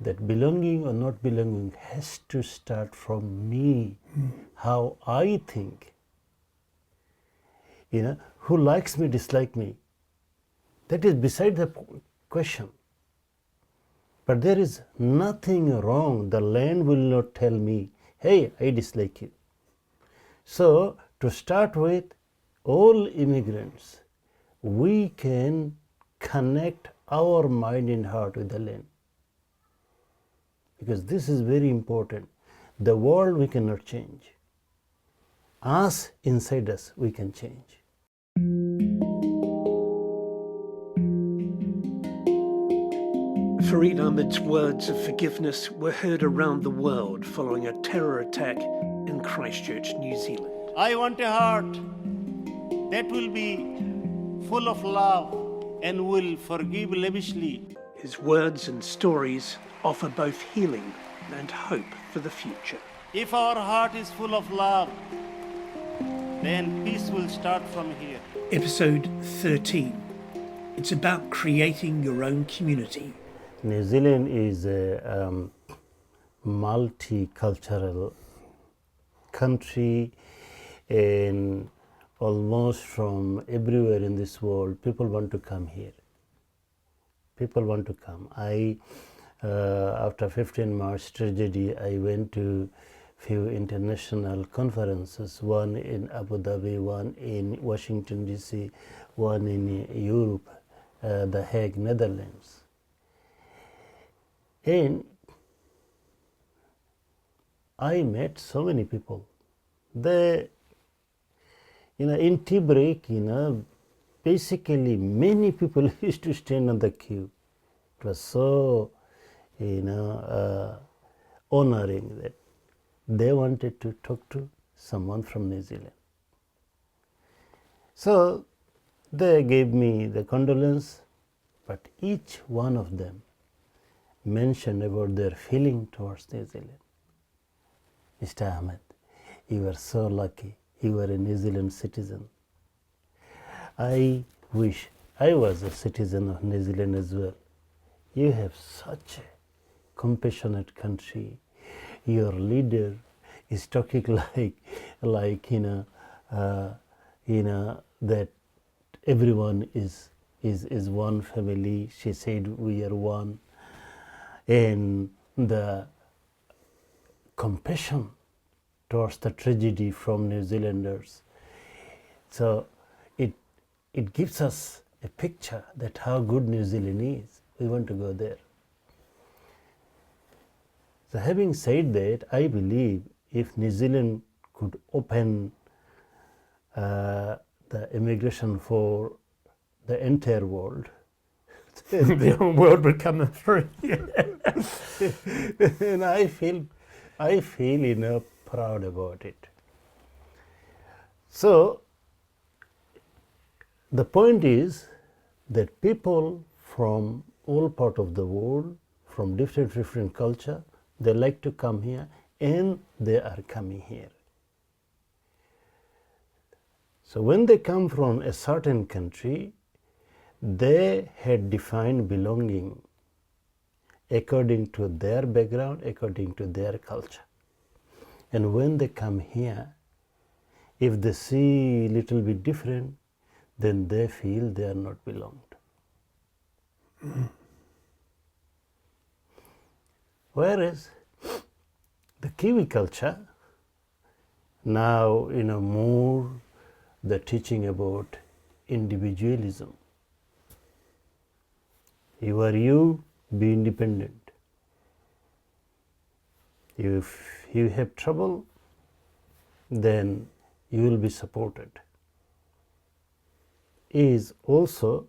that belonging or not belonging has to start from me, how I think. Who likes me, dislike me, that is beside the question. But there is nothing wrong. The land will not tell me, hey, I dislike you. So, to start with, all immigrants, we can connect our mind and heart with the land. Because this is very important. The world we cannot change. Us, inside us, we can change. Farid Ahmed's words of forgiveness were heard around the world following a terror attack in Christchurch, New Zealand. I want a heart that will be full of love and will forgive lavishly. His words and stories offer both healing and hope for the future. If our heart is full of love, then peace will start from here. Episode 13. It's about creating your own community. New Zealand is a multicultural country, and almost from everywhere in this world, people want to come here. People want to come. After 15 March tragedy, I went to few international conferences, one in Abu Dhabi, one in Washington DC, one in Europe, The Hague, Netherlands. And I met so many people. In tea break, basically many people used to stand on the queue. It was so, honoring that they wanted to talk to someone from New Zealand. So they gave me the condolence, but each one of them mentioned about their feeling towards New Zealand. Mr. Ahmed, you were so lucky. You were a New Zealand citizen. I wish I was a citizen of New Zealand as well. You have such a compassionate country. Your leader is talking that everyone is one family. She said we are one, and the compassion towards the tragedy from New Zealanders. So it gives us a picture that how good New Zealand is. We want to go there. So having said that, I believe if New Zealand could open the immigration for the entire world, the whole world would come free. And I feel proud about it. So the point is that people from all part of the world, from different culture, they like to come here, and they are coming here. So when they come from a certain country, they had defined belonging according to their background, according to their culture. And when they come here, if they see little bit different, then they feel they are not belonged. Whereas the Kiwi culture, now more the teaching about individualism. You are you, be independent. If you have trouble, then you will be supported. Is also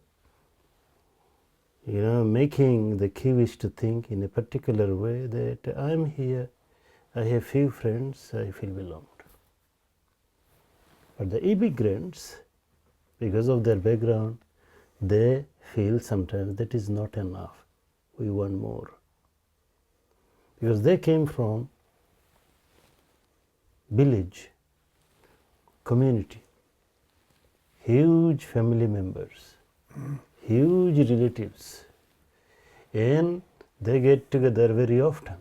making the Kiwis to think in a particular way that I'm here, I have few friends, I feel belonged. But the immigrants, because of their background, they feel sometimes that is not enough. We want more. Because they came from village, community, huge family members, huge relatives, and They get together very often.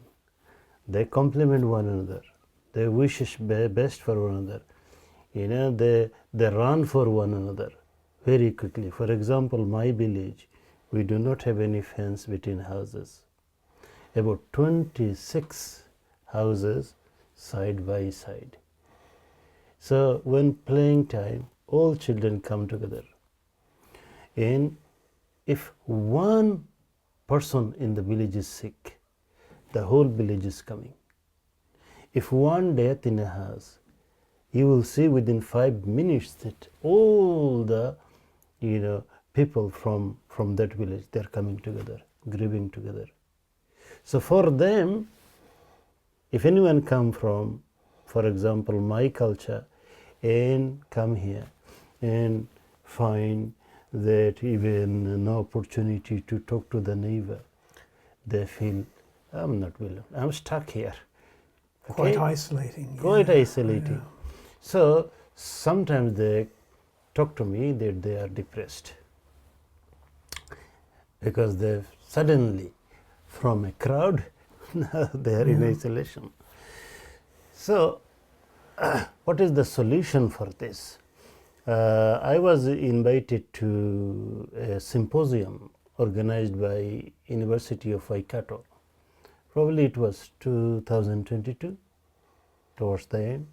They compliment one another. They wish best for one another. They run for one another very quickly. For example, my village, we do not have any fence between houses. About 26 houses side by side. So when playing time, all children come together. And if one person in the village is sick, the whole village is coming. If one death in a house, you will see within 5 minutes that all the people from that village, they are coming together, grieving together. So for them, if anyone come from, for example, my culture, and come here and find that even no opportunity to talk to the neighbor, they feel, I'm not willing, I'm stuck here. Quite isolating. Quite isolating. So sometimes they talk to me that they are depressed because they suddenly, from a crowd, now they are in isolation. So what is the solution for this? I was invited to a symposium organized by University of Waikato. Probably it was 2022, towards the end.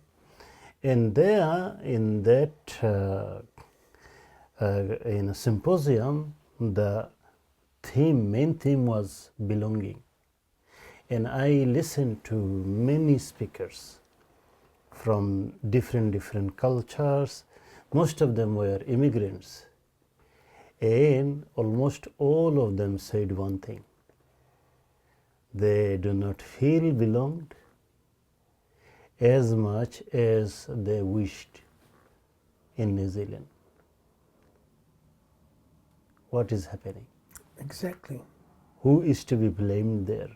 And there, in that in a symposium, the main theme was belonging. And I listened to many speakers from different cultures. Most of them were immigrants. And almost all of them said one thing: they do not feel belonged as much as they wished in New Zealand. What is happening? Exactly. Who is to be blamed there?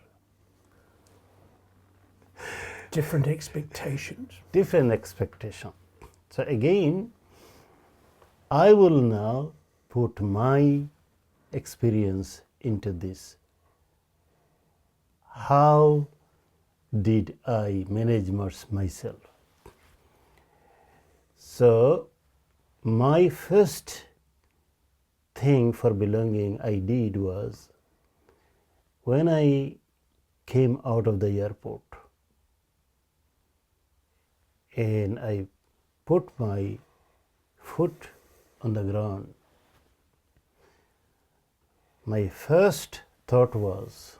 Different expectations. Different expectation. So again, I will now put my experience into this. How did I manage myself? So my first thing for belonging I did was, when I came out of the airport and I put my foot on the ground, my first thought was,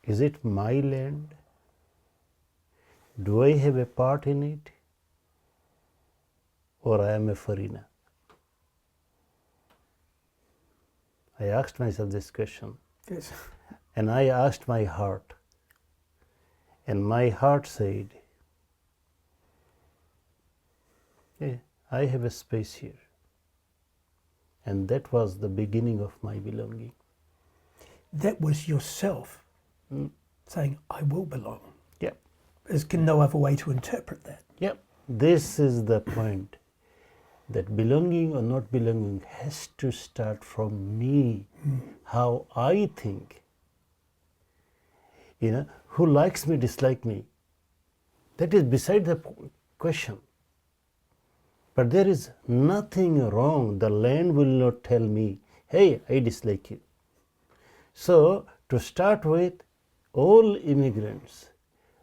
is it my land? Do I have a part in it? Or I am a foreigner? I asked myself this question. Yes. And I asked my heart. And my heart said, yeah, I have a space here. And that was the beginning of my belonging. That was yourself saying, I will belong. Yep. There's no other way to interpret that. Yep. This is the point, that belonging or not belonging has to start from me, how I think. Who likes me, dislike me, that is beside the question. But there is nothing wrong. The land will not tell me, hey, I dislike you. So to start with, all immigrants,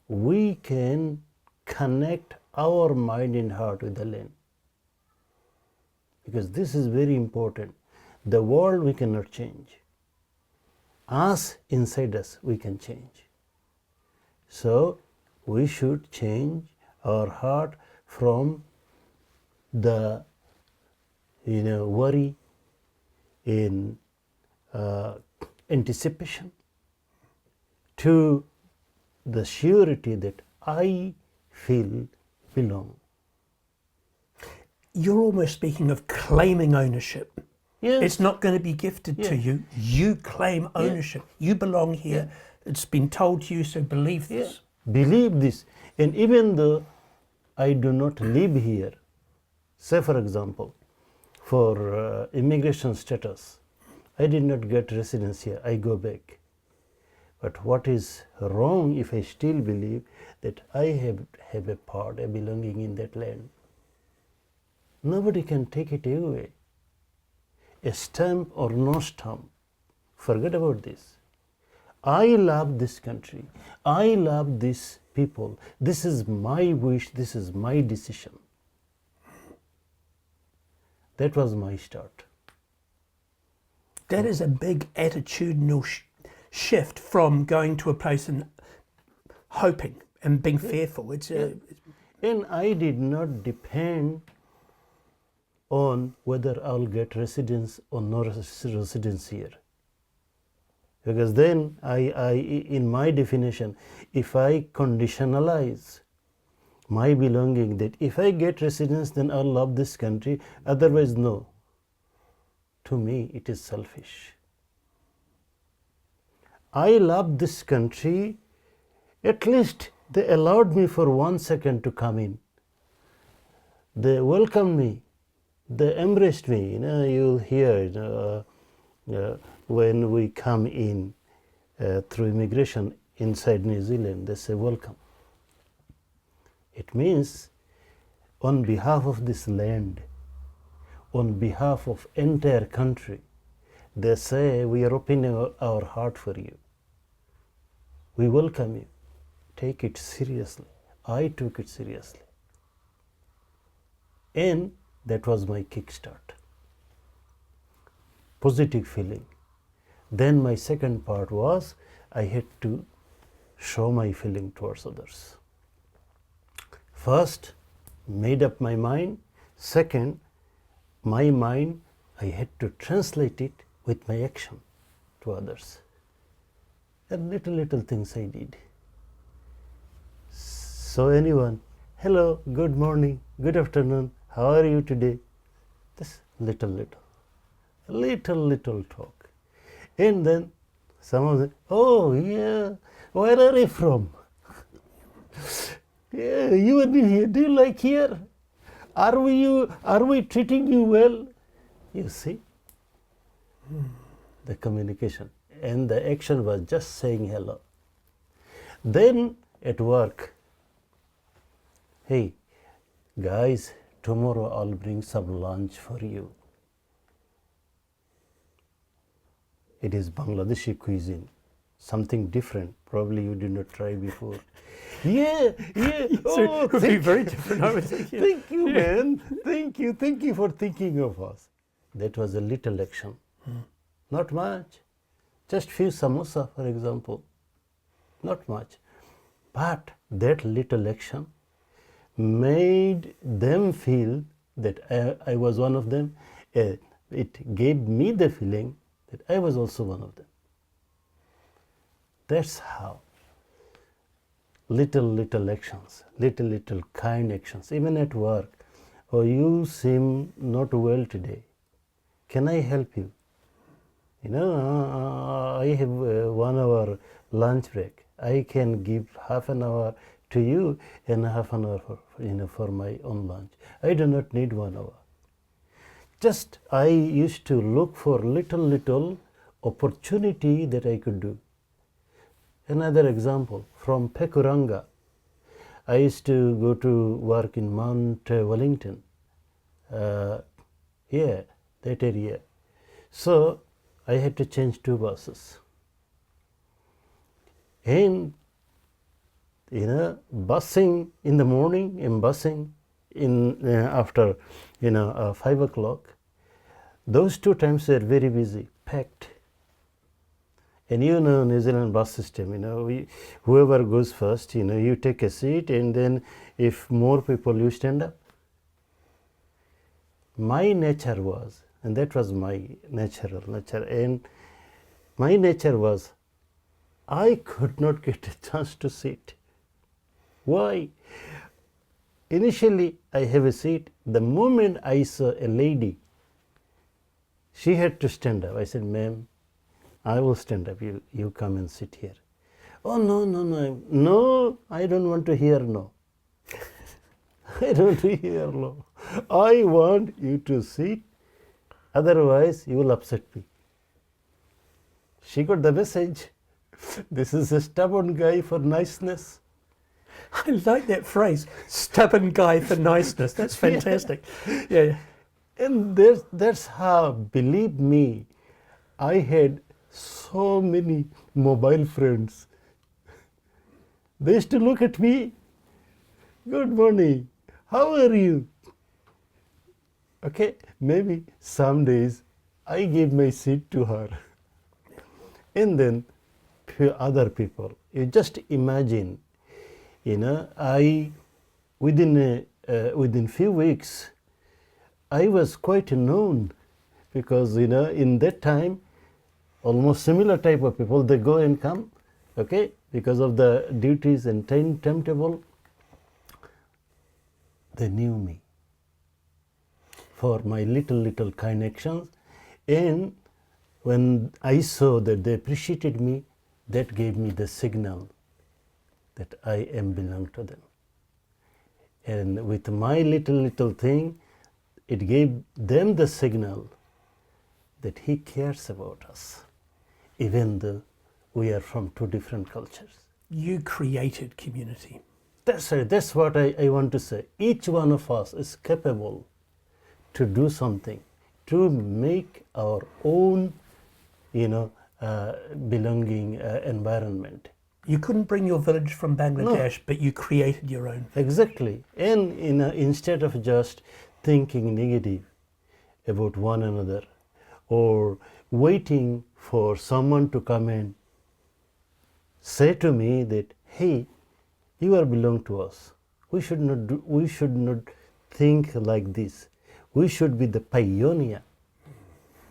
we can connect our mind and heart with the land. Because this is very important. The world we cannot change. Us, inside us, we can change. So we should change our heart from the worry in anticipation to the surety that I feel belong. You're almost speaking of claiming ownership. Yes. It's not going to be gifted to you. You claim ownership. You belong here. It's been told to you, so believe this. Believe this. And even though I do not live here, say for example, for immigration status, I did not get residence here, I go back. But what is wrong if I still believe that I have a part, a belonging in that land? Nobody can take it away. A stamp or no stamp, forget about this. I love this country. I love these people. This is my wish. This is my decision. That was my start. That is a big attitudinal shift from going to a place and hoping and being fearful. And I did not depend on whether I'll get residence or no residence here. Because then in my definition, if I conditionalize my belonging that if I get residence, then I'll love this country, otherwise no. To me, it is selfish. I love this country, at least they allowed me for 1 second to come in. They welcomed me, they embraced me. You'll hear when we come in through immigration inside New Zealand, they say welcome. It means on behalf of this land, on behalf of entire country, they say we are opening our heart for you. We welcome you. Take it seriously. I took it seriously. And that was my kickstart. Positive feeling. Then my second part was I had to show my feeling towards others. First, made up my mind. Second, my mind, I had to translate it with my action to others. And little things I did. So anyone, hello, good morning, good afternoon, how are you today? This little talk. And then some of them, oh yeah, where are you from? Yeah, you and me here, do you like here? Are we treating you well? You see, the communication and the action was just saying hello. Then at work, hey guys, tomorrow I'll bring some lunch for you. It is Bangladeshi cuisine, something different. Probably you did not try before. Yeah. So it would be very different, I would think. Yeah. Thank you, man. Thank you for thinking of us. That was a little action. Not much. Just few samosa, for example. Not much. But that little action made them feel that I was one of them. It gave me the feeling that I was also one of them. That's how little actions, little kind actions, even at work. Oh, you seem not well today. Can I help you? I have 1 hour lunch break. I can give half an hour to you and half an hour for my own lunch. I do not need 1 hour. Just I used to look for little opportunity that I could do. Another example, from Pekuranga, I used to go to work in Mount Wellington, that area. So I had to change 2 buses. And busing in the morning and busing in after 5 o'clock, those 2 times were very busy, packed. And New Zealand bus system, whoever goes first, you take a seat, and then if more people, you stand up. My nature was, and that was my natural nature, and my nature was, I could not get a chance to sit. Why? Initially, I have a seat. The moment I saw a lady, she had to stand up. I said, ma'am, I will stand up. You come and sit here. Oh, no, I don't want to hear no. I don't want to hear no. I want you to sit, otherwise you will upset me. she got the message. This is a stubborn guy for niceness. I like that phrase, stubborn guy for niceness. That's fantastic. Yeah. And that's how, believe me, I had so many mobile friends. They used to look at me, good morning, how are you? Okay, maybe some days I gave my seat to her. And then few other people. You just imagine, within few weeks, I was quite known because, in that time, almost similar type of people, they go and come, okay, because of the duties and timetable, they knew me for my little connections. And when I saw that they appreciated me, that gave me the signal that I am belong to them. And with my little thing, it gave them the signal that he cares about us, even though we are from two different cultures. You created community. That's right. That's what I want to say. Each one of us is capable to do something, to make our own, belonging environment. You couldn't bring your village from Bangladesh, but you created your own. Exactly. And instead of just thinking negative about one another or waiting for someone to come and say to me that, hey, you are belong to us. We should not think like this. We should be the pioneer.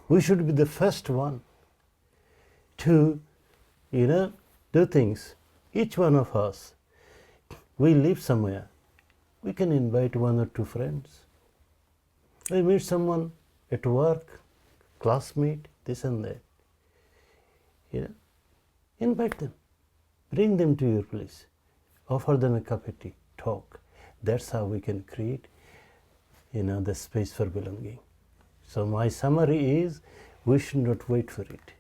We should be the first one to, do things. Each one of us, we live somewhere. We can invite one or two friends. We meet someone at work, classmate, this and that. Invite them. Bring them to your place. Offer them a cup of tea. Talk. That's how we can create, the space for belonging. So my summary is, we should not wait for it.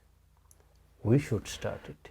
We should start it.